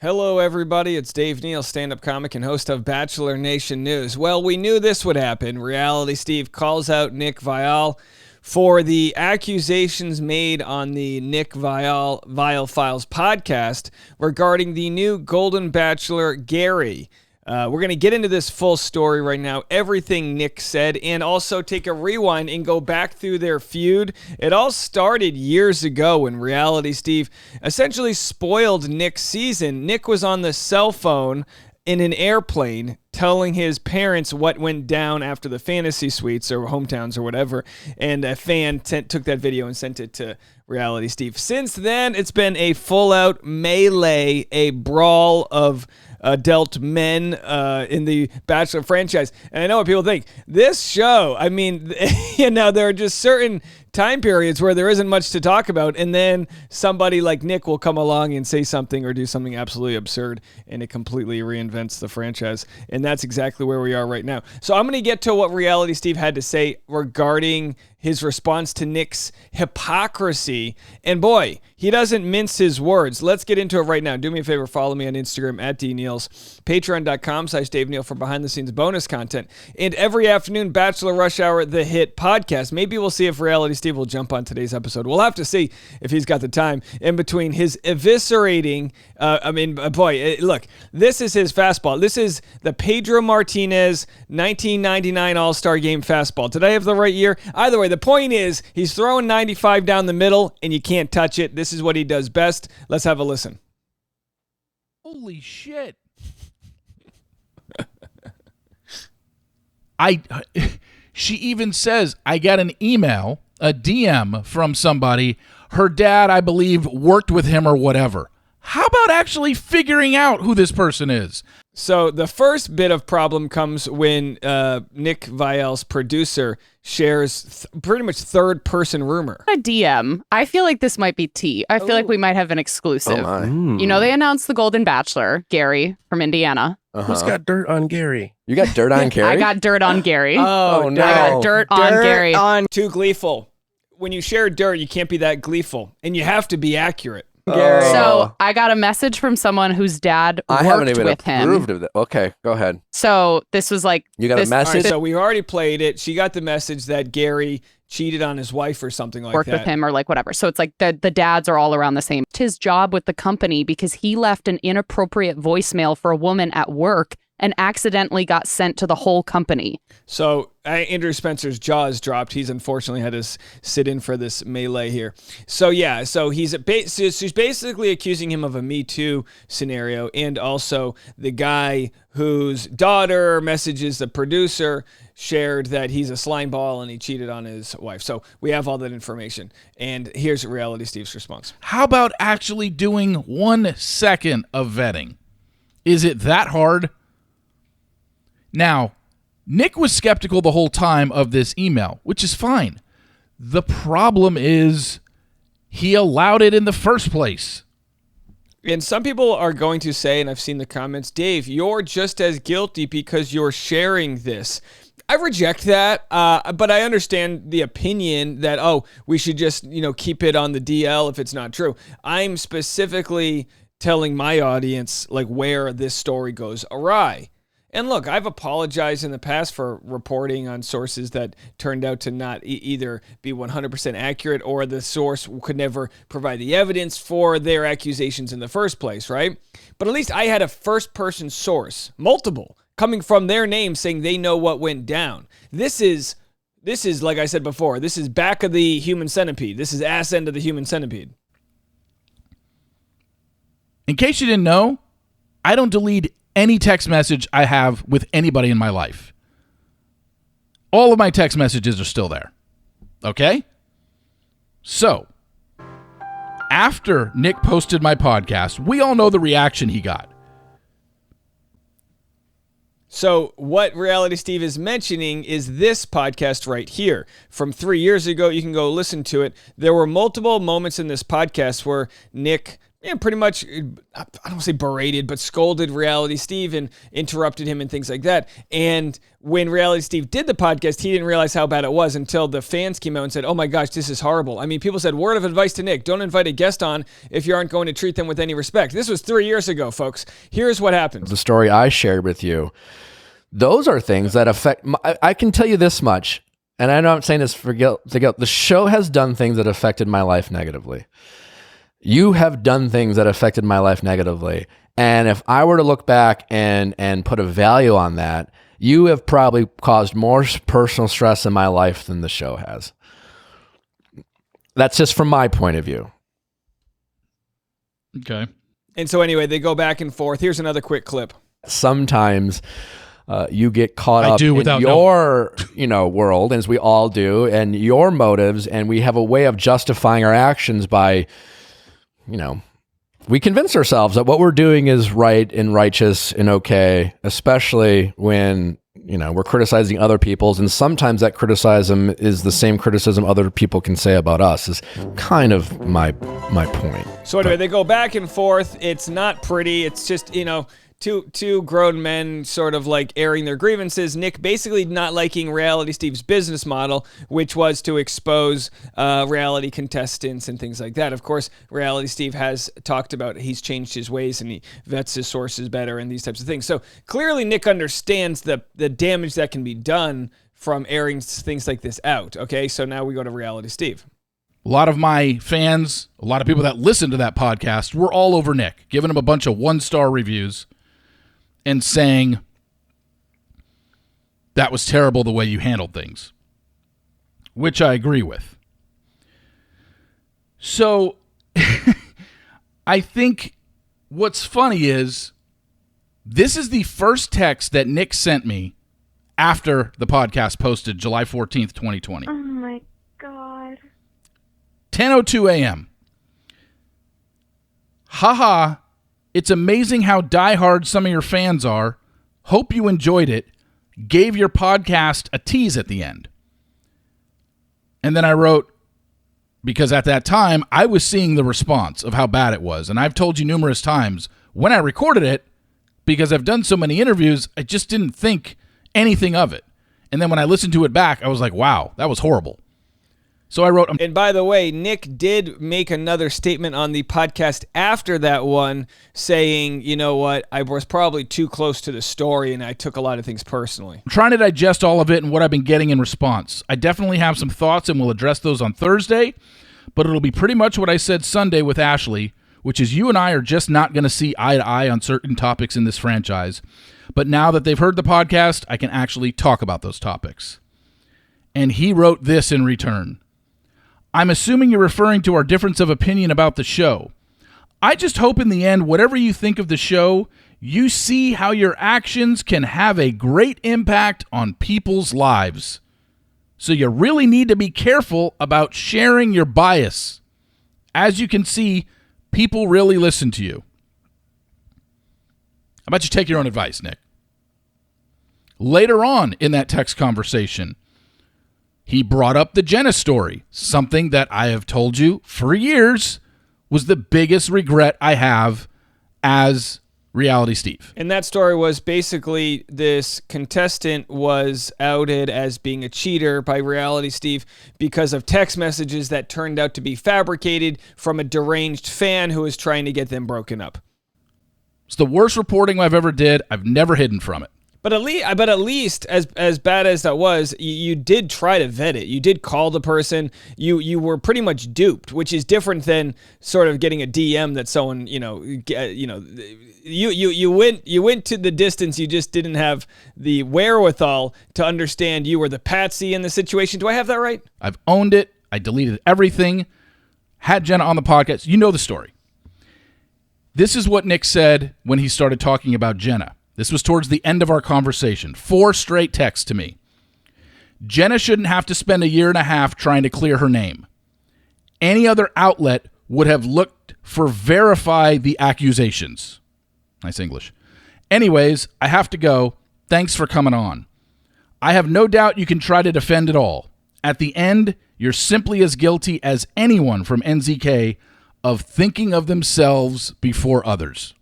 Hello, everybody. It's Dave Neal, stand-up comic and host of Bachelor Nation News. Well, we knew this would happen. Reality Steve calls out Nick Viall for the accusations made on the Nick Viall Files podcast regarding the new Golden Bachelor, Gerry. We're going to get into this full story right now, everything Nick said, and also take a rewind and go back through their feud. It all started years ago when Reality Steve essentially spoiled Nick's season. Nick was on the cell phone in an airplane telling his parents what went down after the fantasy suites or hometowns or whatever, and a fan took that video and sent it to Reality Steve. Since then, it's been a full-out melee, a brawl of adult men in the Bachelor franchise. And I know what people think. This show, I mean, there are just certain time periods where there isn't much to talk about, and then somebody like Nick will come along and say something or do something absolutely absurd, and it completely reinvents the franchise. And that's exactly where we are right now. So I'm going to get to what Reality Steve had to say regarding his response to Nick's hypocrisy. And boy, he doesn't mince his words. Let's get into it right now. Do me a favor, follow me on Instagram at DNeals, patreon.com/Dave Neal for behind-the-scenes bonus content. And every afternoon, Bachelor Rush Hour, the hit podcast. Maybe we'll see if Reality Steve will jump on today's episode. We'll have to see if he's got the time in between his eviscerating. Look, this is his fastball. This is the Pedro Martinez 1999 All-Star Game fastball. Did I have the right year? Either way, the point is he's throwing 95 down the middle and you can't touch it. This is what he does best. Let's have a listen. Holy shit. She even says, I got an email, a DM from somebody. Her dad, I believe, worked with him or whatever. How about actually figuring out who this person is? So the first bit of problem comes when Nick Viall's producer shares pretty much third-person rumor. A DM. I feel like this might be tea. I feel like we might have an exclusive. Oh my. You know, they announced the Golden Bachelor, Gerry from Indiana. Who's got dirt on Gerry? You got dirt on Gerry? I got dirt on Gerry. Oh, no. I got dirt on Gerry. Too gleeful. When you share dirt, you can't be that gleeful, and you have to be accurate. Gerry. So I got a message from someone whose dad I worked haven't even with him. approved of that. Okay, go ahead. So this was like... You got a All message? right, so we already played it. She got the message that Gerry cheated on his wife or something like worked that. with him or like whatever. So it's like the dads are all around the same. It's his job with the company because he left an inappropriate voicemail for a woman at work and accidentally got sent to the whole company. So Andrew Spencer's jaw is dropped. He's unfortunately had to sit in for this melee here. So yeah, so she's basically accusing him of a Me Too scenario, and also the guy whose daughter messages the producer shared that he's a slime ball and he cheated on his wife. So we have all that information. And here's Reality Steve's response. How about actually doing 1 second of vetting? Is it that hard? Now, Nick was skeptical the whole time of this email, which is fine. The problem is he allowed it in the first place. And some people are going to say, and I've seen the comments, Dave, you're just as guilty because you're sharing this. I reject that, but I understand the opinion that, we should just, keep it on the DL if it's not true. I'm specifically telling my audience, where this story goes awry. And look, I've apologized in the past for reporting on sources that turned out to not either be 100% accurate or the source could never provide the evidence for their accusations in the first place, right? But at least I had a first-person source, multiple, coming from their name saying they know what went down. This is, like I said before, this is back of the human centipede. This is ass end of the human centipede. In case you didn't know, I don't delete any text message I have with anybody in my life. All of my text messages are still there. Okay? So, after Nick posted my podcast, we all know the reaction he got. So what Reality Steve is mentioning is this podcast right here. From 3 years ago, you can go listen to it. There were multiple moments in this podcast where Nick Yeah, pretty much, I don't want to say berated, but scolded Reality Steve and interrupted him and things like that. And when Reality Steve did the podcast, he didn't realize how bad it was until the fans came out and said, oh my gosh, this is horrible. I mean, people said, word of advice to Nick, don't invite a guest on if you aren't going to treat them with any respect. This was 3 years ago, folks. Here's what happened. The story I shared with you, those are things that affect, I can tell you this much, and I know I'm saying this for guilt. The show has done things that affected my life negatively. You have done things that affected my life negatively. And if I were to look back and put a value on that, you have probably caused more personal stress in my life than the show has. That's just from my point of view. Okay. And so anyway, they go back and forth. Here's another quick clip. Sometimes you get caught up in your world, as we all do, and your motives, and we have a way of justifying our actions by... we convince ourselves that what we're doing is right and righteous and okay, especially when, we're criticizing other people's. And sometimes that criticism is the same criticism other people can say about us, is kind of my point. So anyway, they go back and forth. It's not pretty. It's just, two grown men sort of like airing their grievances. Nick basically not liking Reality Steve's business model, which was to expose reality contestants and things like that. Of course, Reality Steve has talked about he's changed his ways and he vets his sources better and these types of things. So clearly Nick understands the damage that can be done from airing things like this out. Okay, so now we go to Reality Steve. A lot of my fans, a lot of people that listen to that podcast were all over Nick, giving him a bunch of 1-star reviews and saying that was terrible the way you handled things, which I agree with. So I think what's funny is this is the first text that Nick sent me after the podcast posted July 14th, 2020. Oh my God. 10:02 a.m. Haha. It's amazing how diehard some of your fans are. Hope you enjoyed it. Gave your podcast a tease at the end. And then I wrote, because at that time, I was seeing the response of how bad it was. And I've told you numerous times, when I recorded it, because I've done so many interviews, I just didn't think anything of it. And then when I listened to it back, I was like, wow, that was horrible. So I wrote... And by the way, Nick did make another statement on the podcast after that one saying, you know what, I was probably too close to the story and I took a lot of things personally. I'm trying to digest all of it and what I've been getting in response. I definitely have some thoughts and we'll address those on Thursday, but it'll be pretty much what I said Sunday with Ashley, which is you and I are just not going to see eye to eye on certain topics in this franchise. But now that they've heard the podcast, I can actually talk about those topics. And he wrote this in return. I'm assuming you're referring to our difference of opinion about the show. I just hope in the end, whatever you think of the show, you see how your actions can have a great impact on people's lives. So you really need to be careful about sharing your bias. As you can see, people really listen to you. How about you take your own advice, Nick? Later on in that text conversation, he brought up the Jenna story, something that I have told you for years was the biggest regret I have as Reality Steve. And that story was basically this contestant was outed as being a cheater by Reality Steve because of text messages that turned out to be fabricated from a deranged fan who was trying to get them broken up. It's the worst reporting I've ever did. I've never hidden from it. But at least, as bad as that was, you did try to vet it. You did call the person. You were pretty much duped, which is different than sort of getting a DM that someone you went to the distance. You just didn't have the wherewithal to understand you were the patsy in the situation. Do I have that right? I've owned it. I deleted everything. Had Jenna on the podcast. You know the story. This is what Nick said when he started talking about Jenna. This was towards the end of our conversation. 4 straight texts to me. Jenna shouldn't have to spend 1.5 years trying to clear her name. Any other outlet would have looked for verify the accusations. Nice English. Anyways, I have to go. Thanks for coming on. I have no doubt you can try to defend it all. At the end, you're simply as guilty as anyone from NZK of thinking of themselves before others.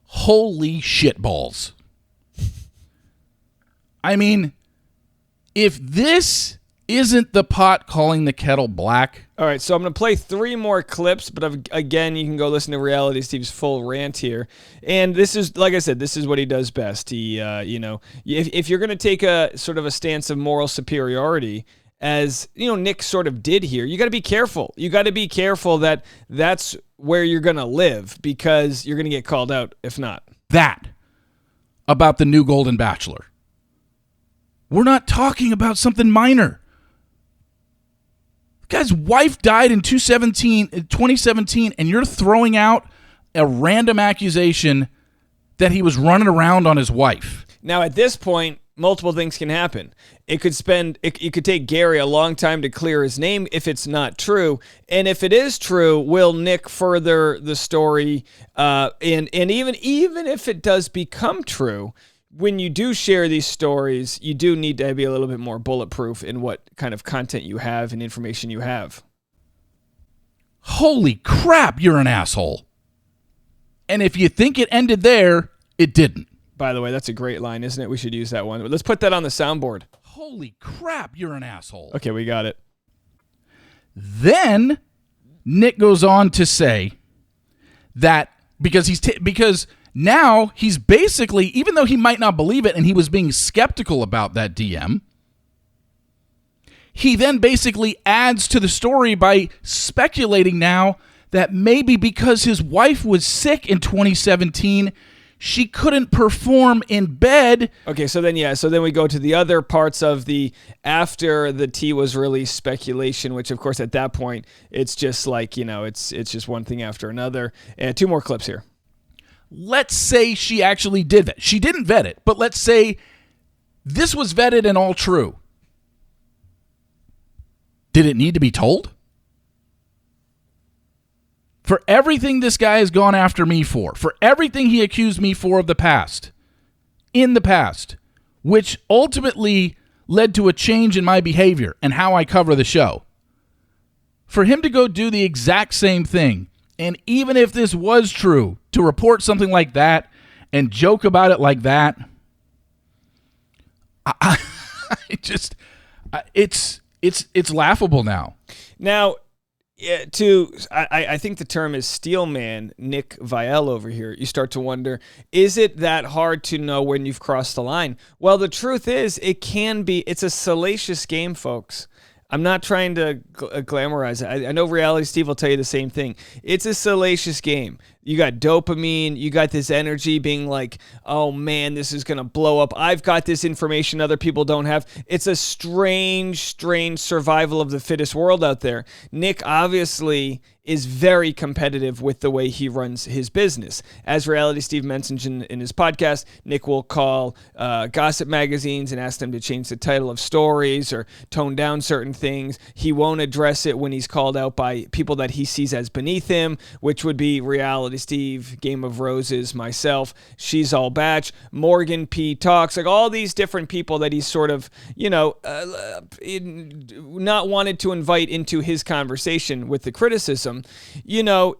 Holy shitballs. I mean, if this isn't the pot calling the kettle black. All right, so I'm going to play 3 more clips, but again, you can go listen to Reality Steve's full rant here. And this is, like I said, this is what he does best. He, if you're going to take a sort of a stance of moral superiority, as Nick sort of did here, you got to be careful. You got to be careful that that's where you're going to live, because you're going to get called out if not. That about the new Golden Bachelor. We're not talking about something minor. The guy's wife died in 2017, and you're throwing out a random accusation that he was running around on his wife. Now, at this point, multiple things can happen. It could take Gerry a long time to clear his name if it's not true. And if it is true, will Nick further the story? And even if it does become true, when you do share these stories, you do need to be a little bit more bulletproof in what kind of content you have and information you have. Holy crap, you're an asshole. And if you think it ended there, it didn't. By the way, that's a great line, isn't it? We should use that one. Let's put that on the soundboard. Holy crap, you're an asshole. Okay, we got it. Then Nick goes on to say that because now he's basically, even though he might not believe it and he was being skeptical about that DM, he then basically adds to the story by speculating now that maybe because his wife was sick in 2017, she couldn't perform in bed. Okay, so then we go to the other parts of the after the tea was released speculation, which of course at that point it's just like, it's just one thing after another. And 2 more clips here. Let's say she actually did vet. She didn't vet it, but let's say this was vetted and all true. Did it need to be told? For everything this guy has gone after me for everything he accused me for in the past, which ultimately led to a change in my behavior and how I cover the show, for him to go do the exact same thing, and even if this was true, to report something like that and joke about it like that, it's laughable now. Now, I think the term is steelman Nick Viall over here. You start to wonder, is it that hard to know when you've crossed the line? Well, the truth is, it can be. It's a salacious game, folks. I'm not trying to glamorize it. I know Reality Steve will tell you the same thing. It's a salacious game. You got dopamine. You got this energy being like, oh man, this is going to blow up. I've got this information other people don't have. It's a strange survival of the fittest world out there. Nick obviously is very competitive with the way he runs his business. As Reality Steve mentioned in his podcast, Nick will call gossip magazines and ask them to change the title of stories or tone down certain things. He won't address it when he's called out by people that he sees as beneath him, which would be Reality Steve, Game of Roses, myself, She's All Batch, Morgan P. Talks, like all these different people that he's sort of, not wanted to invite into his conversation with the criticism.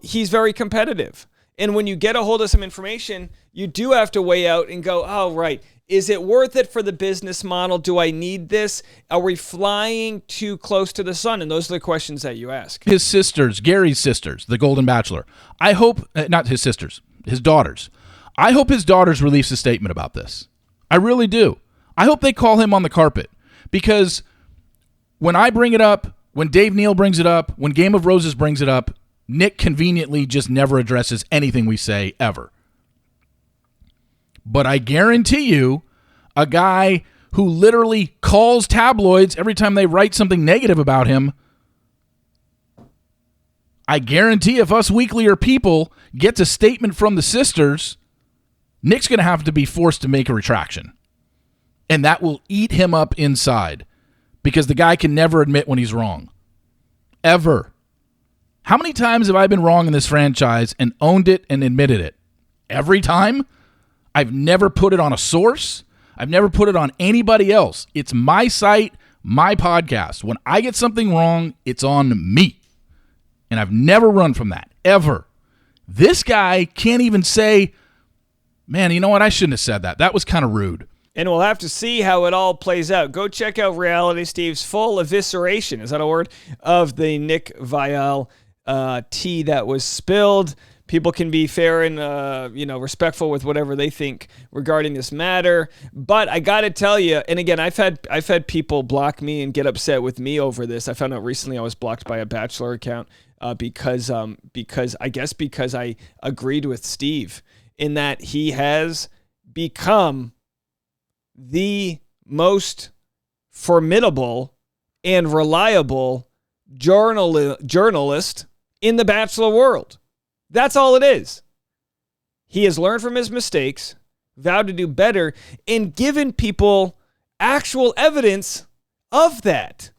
He's very competitive. And when you get a hold of some information, you do have to weigh out and go, oh, right, is it worth it for the business model? Do I need this? Are we flying too close to the sun? And those are the questions that you ask. His sisters, Gerry's sisters, the Golden Bachelor. I hope, not his sisters, his daughters. I hope his daughters release a statement about this. I really do. I hope they call him on the carpet. Because when I bring it up, when Dave Neal brings it up, when Game of Roses brings it up, Nick conveniently just never addresses anything we say ever. But I guarantee you, a guy who literally calls tabloids every time they write something negative about him, I guarantee if Us Weekly or People gets a statement from the sisters, Nick's going to have to be forced to make a retraction. And that will eat him up inside. Because the guy can never admit when he's wrong. Ever. How many times have I been wrong in this franchise and owned it and admitted it? Every time? I've never put it on a source. I've never put it on anybody else. It's my site, my podcast. When I get something wrong, it's on me. And I've never run from that, ever. This guy can't even say, man, you know what? I shouldn't have said that. That was kind of rude. And we'll have to see how it all plays out. Go check out Reality Steve's full evisceration, is that a word, of the Nick Viall tea that was spilled. People can be fair and respectful with whatever they think regarding this matter. But I got to tell you, and again, I've had people block me and get upset with me over this. I found out recently I was blocked by a Bachelor account because I agreed with Steve in that he has become the most formidable and reliable journalist in the Bachelor world. That's all it is. He has learned from his mistakes, vowed to do better, and given people actual evidence of that.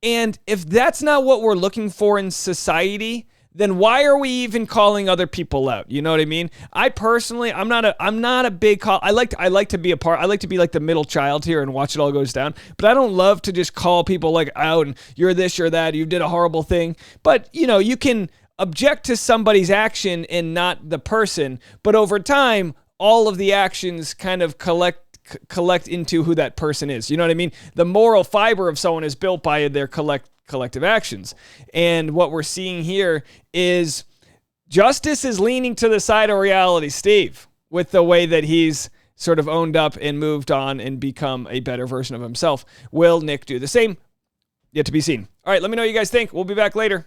And if that's not what we're looking for in society, then why are we even calling other people out? You know what I mean? I personally, I'm not a big call. I like to be a part. I like to be like the middle child here and watch it all goes down. But I don't love to just call people like out and you're this, you're that, you did a horrible thing. But you can object to somebody's action and not the person. But over time, all of the actions kind of collect into who that person is. You know what I mean? The moral fiber of someone is built by their collective actions. And what we're seeing here is justice is leaning to the side of Reality Steve with the way that he's sort of owned up and moved on and become a better version of himself. Will Nick do the same? Yet to be seen. All right, let me know what you guys think. We'll be back later.